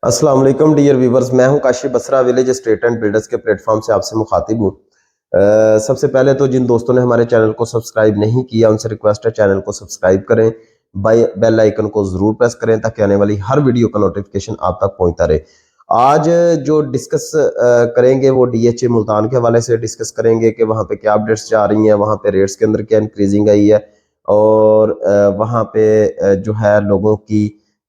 अस्सलाम वालेकुम dear viewers, मैं हूं Kashi Basra village estate and builders के प्लेटफॉर्म से आपसे मुखातिब हूं। सबसे पहले तो जिन दोस्तों ने हमारे चैनल को सब्सक्राइब नहीं किया उनसे रिक्वेस्ट है चैनल को सब्सक्राइब करें, बेल आइकन को जरूर प्रेस करें ताकि आने वाली हर वीडियो का नोटिफिकेशन आप तक पहुंचता रहे। आज जो डिस्कस करेंगे वो डीएचए मुल्तान के हवाले से डिस्कस करेंगे कि वहाँ पे क्या अपडेट्स जा रही हैं, वहाँ पे रेट्स के अंदर क्या इंक्रीजिंग आई है और वहाँ पे जो है लोगों की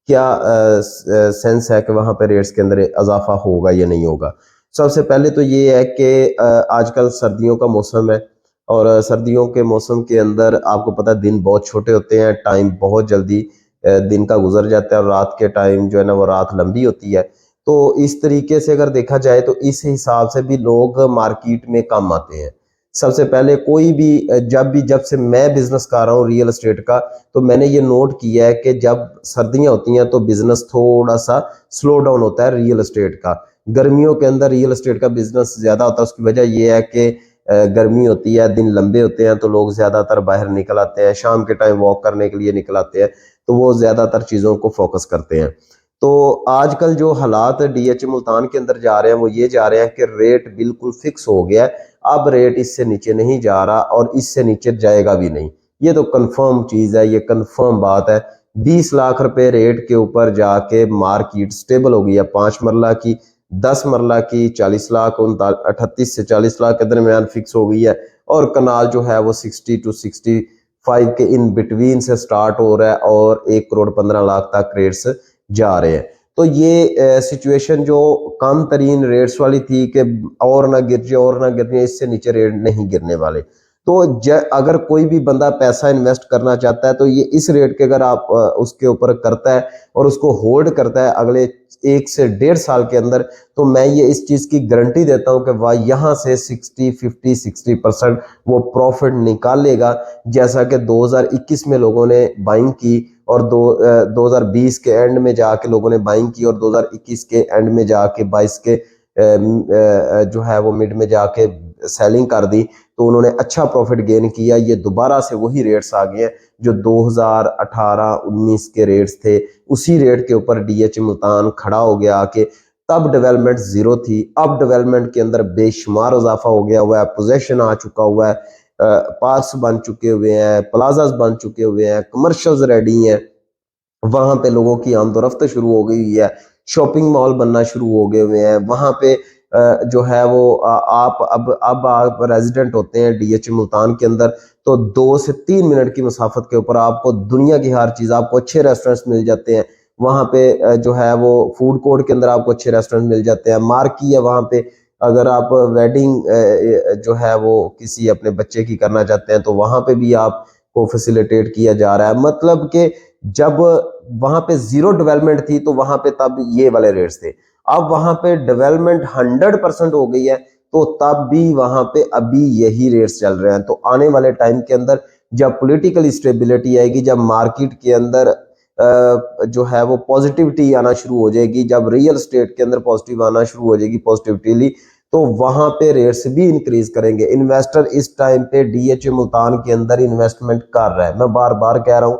क्या सेंस है कि वहाँ पे रेट्स के अंदर इजाफा होगा या नहीं होगा। सबसे पहले तो ये है कि आजकल सर्दियों का मौसम है और सर्दियों के मौसम के अंदर आपको पता है दिन बहुत छोटे होते हैं, टाइम बहुत जल्दी दिन का गुजर जाता है और रात के टाइम जो है ना वो रात लंबी होती है। तो इस तरीके से अगर देखा जाए तो इस हिसाब से भी लोग मार्केट में कम आते हैं। सबसे पहले कोई भी जब से मैं बिजनेस कर रहा हूँ रियल एस्टेट का, तो मैंने ये नोट किया है कि जब सर्दियां होती हैं तो बिजनेस थोड़ा सा स्लो डाउन होता है रियल एस्टेट का। गर्मियों के अंदर रियल एस्टेट का बिजनेस ज्यादा होता है। उसकी वजह ये है कि गर्मी होती है, दिन लंबे होते हैं, तो लोग ज्यादातर बाहर निकल आते हैं, शाम के टाइम वॉक करने के लिए निकल आते हैं, तो वो ज्यादातर चीजों को फोकस करते हैं। तो आजकल जो हालात डीएच मुल्तान के अंदर जा रहे हैं वो ये जा रहे हैं कि रेट बिल्कुल फिक्स हो गया है। अब रेट इससे नीचे नहीं जा रहा और इससे नीचे जाएगा भी नहीं। ये तो कंफर्म चीज है, ये कंफर्म बात है। 20 लाख रुपए रेट के ऊपर जाके मार्केट स्टेबल हो गई है। 5 मरला की, 10 मरला की 40 लाख, 38 से 40 लाख के दरमियान फिक्स हो गई है और कनाल जो है वो 60 टू 65 के इन बिटवीन से स्टार्ट हो रहा है और 1 करोड़ 15 लाख तक रेट्स जा रहे हैं। तो ये सिचुएशन जो कम तरीन रेट्स वाली थी कि और ना गिर जाए और ना गिरने, इससे नीचे रेट नहीं गिरने वाले। तो अगर कोई भी बंदा पैसा इन्वेस्ट करना चाहता है तो ये इस रेट के अगर आप उसके ऊपर करता है और उसको होल्ड करता है अगले 1 से 1.5 साल के अंदर, तो मैं ये इस चीज की गारंटी देता हूं कि वह यहां से 60 50 60% वो प्रॉफिट निकाल लेगा। जैसा कि 2021 में लोगों ने बाइंग की और 2020 के एंड में जाके लोगों ने बाइंग की और 2021 के एंड में जाके 22 के जो है वो मिड में जाके सेलिंग कर दी, तो उन्होंने अच्छा प्रॉफिट गेन किया। ये दोबारा से वही रेट्स आ गए हैं जो 2018-19 के रेट्स थे, उसी रेट के ऊपर डीएच मुल्तान खड़ा हो गया आके। तब डेवलपमेंट जीरो थी, अब डेवलपमेंट के अंदर बेशुमार इजाफा हो गया हुआ है, पोजेशन आ चुका हुआ है, पार्क्स बन चुके हुए हैं, प्लाजास बन चुके हुए हैं, कमर्शियल्स रेडी हैं, वहां पे लोगों की आमदोरफ्त शुरू हो गई है, शॉपिंग मॉल बनना शुरू हो गए हुए हैं। वहां पे जो है वो आप अब आप रेजिडेंट होते हैं डीएच मुल्तान के अंदर, तो 2 से 3 मिनट की मुसाफत के ऊपर आपको दुनिया की हर चीज, आपको अच्छे रेस्टोरेंट्स मिल जाते हैं। वहां पे जो है वो फूड कोर्ट के अंदर आपको अच्छे रेस्टोरेंट मिल जाते हैं, मार्की है वहां पे। अगर आप वेडिंग जो है वो किसी अपने बच्चे की करना चाहते हैं तो वहां पे भी आपको फैसिलिटेट किया जा रहा है। मतलब कि जब वहां पे जीरो डेवलपमेंट थी तो वहां पे तब ये वाले रेट्स थे। अब वहां पे डेवलपमेंट 100% हो गई है, तो तब भी वहां पे अभी यही रेट्स चल रहे हैं। तो आने वाले टाइम के अंदर जब पॉलिटिकल स्टेबिलिटी आएगी, जब मार्केट के अंदर जो है वो पॉजिटिविटी आना शुरू हो जाएगी, जब रियल स्टेट के अंदर पॉजिटिव आना शुरू हो जाएगी पॉजिटिविटी, तो वहां पे रेट्स भी इंक्रीज करेंगे। इन्वेस्टर इस टाइम पे डीएच मुल्तान के अंदर इन्वेस्टमेंट कर रहा है। मैं बार बार कह रहा हूं,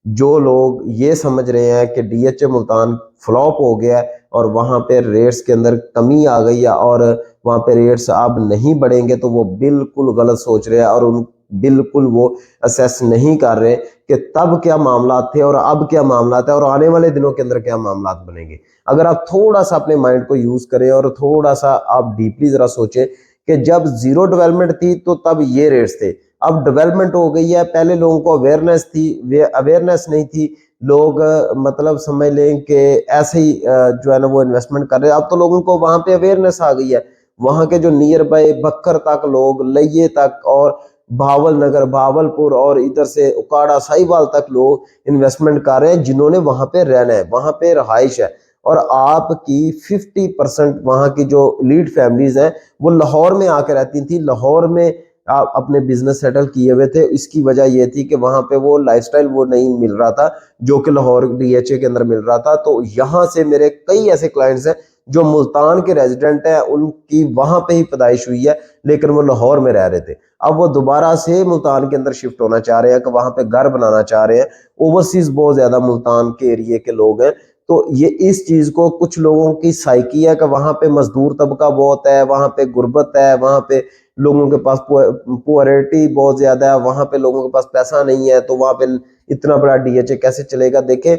जो लोग ये समझ रहे हैं कि डीएच मुल्तान फ्लॉप हो गया है और वहां पे रेट्स के अंदर कमी आ गई है और वहां पे रेट्स अब नहीं बढ़ेंगे, तो वो बिल्कुल गलत सोच रहे हैं और उन बिल्कुल वो असेस नहीं कर रहे कि तब क्या मामला थे और अब क्या मामला है और आने वाले दिनों के अंदर क्या मामला बनेंगे। अगर आप थोड़ा सा अपने माइंड को यूज करें और थोड़ा सा आप डीपली जरा सोचें कि जब जीरो डेवलपमेंट थी तो तब ये रेट्स थे, अब डेवलपमेंट हो गई है। पहले लोगों को अवेयरनेस थी, अवेयरनेस नहीं थी, लोग मतलब समझ लें कि ऐसे ही जो है ना वो इन्वेस्टमेंट कर रहे हैं। अब तो लोगों को वहां पे अवेयरनेस आ गई है। वहां के जो नियर बाय बक्कर तक लोग, लइये तक और भावल नगर, भावलपुर और इधर से उकाड़ा साहिवाल तक लोग इन्वेस्टमेंट कर रहे हैं जिन्होंने वहां पे रहना है, वहां पे रहाइश है। और आपकी 50% वहां की जो लीड फैमिलीज हैं वो लाहौर में आके रहती थी, लाहौर में आप अपने बिजनेस सेटल किए हुए थे। इसकी वजह यह थी कि वहां पे वो लाइफस्टाइल वो नहीं मिल रहा था जो कि लाहौर डीएचए के अंदर मिल रहा था। तो यहां से मेरे कई ऐसे क्लाइंट्स हैं जो मुल्तान के रेजिडेंट हैं, उनकी वहां पे ही पैदाइश हुई है लेकिन वो लाहौर में रह रहे थे। अब वो दोबारा से मुल्तान के अंदर शिफ्ट होना चाह रहे हैं कि वहां पे घर बनाना चाह रहे हैं। ओवरसीज बहुत ज्यादा मुल्तान के एरिए के लोग हैं, तो ये इस चीज को कुछ लोगों की साइकी है कि वहां पे मजदूर तबका बहुत है, वहां पे गुर्बत है, वहां पे लोगों के पास पुअरिटी बहुत ज्यादा है, वहां पे लोगों के पास पैसा नहीं है, तो वहां पे इतना बड़ा डीएचए कैसे चलेगा। देखे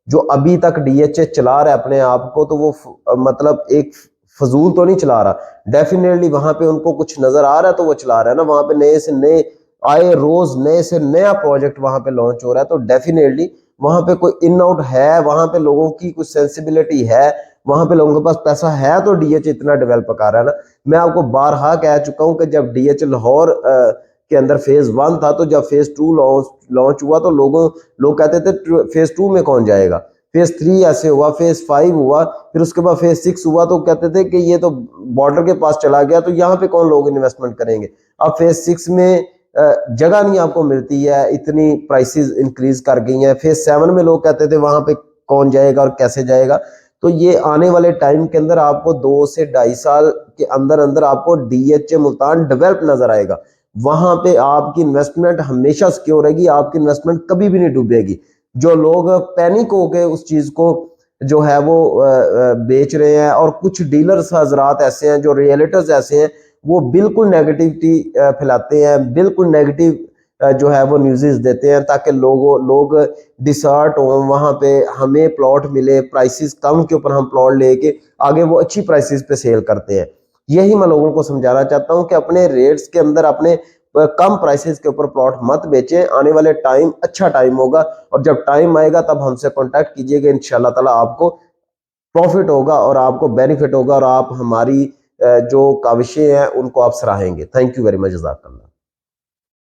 जो अभी तक डीएचए चला रहा है अपने आप को, तो वो मतलब एक फजूल तो नहीं चला रहा, डेफिनेटली वहां पे उनको कुछ नजर आ रहा है तो वो चला रहा है ना। वहां पे नए से नए आए, रोज नए से नया प्रोजेक्ट वहां पे लॉन्च हो रहा है, तो डेफिनेटली वहां पे कोई इन आउट है, वहां पे लोगों की कुछ सेंसिबिलिटी है, वहां पे लोगों के पास पैसा है, तो डीएचए इतना डेवलप कर रहा है ना। मैं आपको बारहा कह चुका हूं कि जब डीएचए लाहौर के अंदर फेज 1 था, तो जब फेज 2 लॉन्च हुआ तो लोग कहते थे फेज 2 में कौन जाएगा, फेज 3 ऐसे हुआ, फेज 5 हुआ, फिर उसके बाद फेज 6 हुआ, तो कहते थे कि ये तो बॉर्डर के पास चला गया, तो यहाँ पे कौन लोग इन्वेस्टमेंट करेंगे। अब फेज 6 में जगह नहीं आपको मिलती है, इतनी प्राइसेस इंक्रीज कर गई हैं। फेज 7 में लोग कहते थे वहां पे कौन जाएगा और कैसे जाएगा। तो ये आने वाले टाइम के अंदर आपको 2 से 2.5 साल के अंदर अंदर आपको डीएचए मुल्तान डेवलप नजर आएगा। वहां पे आपकी इन्वेस्टमेंट हमेशा सिक्योर रहेगी, आपकी इन्वेस्टमेंट कभी भी नहीं डूबेगी। जो लोग पैनिक हो गए उस चीज को जो है वो बेच रहे हैं, और कुछ डीलर्स हजरात ऐसे हैं, जो रियलिटर्स ऐसे हैं, वो बिल्कुल नेगेटिविटी फैलाते हैं, बिल्कुल नेगेटिव जो है वो न्यूज़ देते हैं, ताकि लोग डिसर्ट हो, वहां पे हमें प्लॉट मिले प्राइसेस कम के ऊपर, हम प्लॉट लेके आगे वो अच्छी प्राइसेस पे सेल करते हैं। यही मैं लोगों को समझाना चाहता हूं कि अपने रेट्स के अंदर अपने कम प्राइसेस के ऊपर प्लॉट मत बेचें। आने वाले टाइम अच्छा टाइम होगा, और जब टाइम आएगा तब हमसे कांटेक्ट कीजिएगा, इंशाल्लाह ताला आपको प्रॉफिट होगा और आपको बेनिफिट होगा, और आप हमारी जो काविशें हैं उनको आप सराहेंगे। थैंक यू वेरी मच, जज़ाकल्लाह।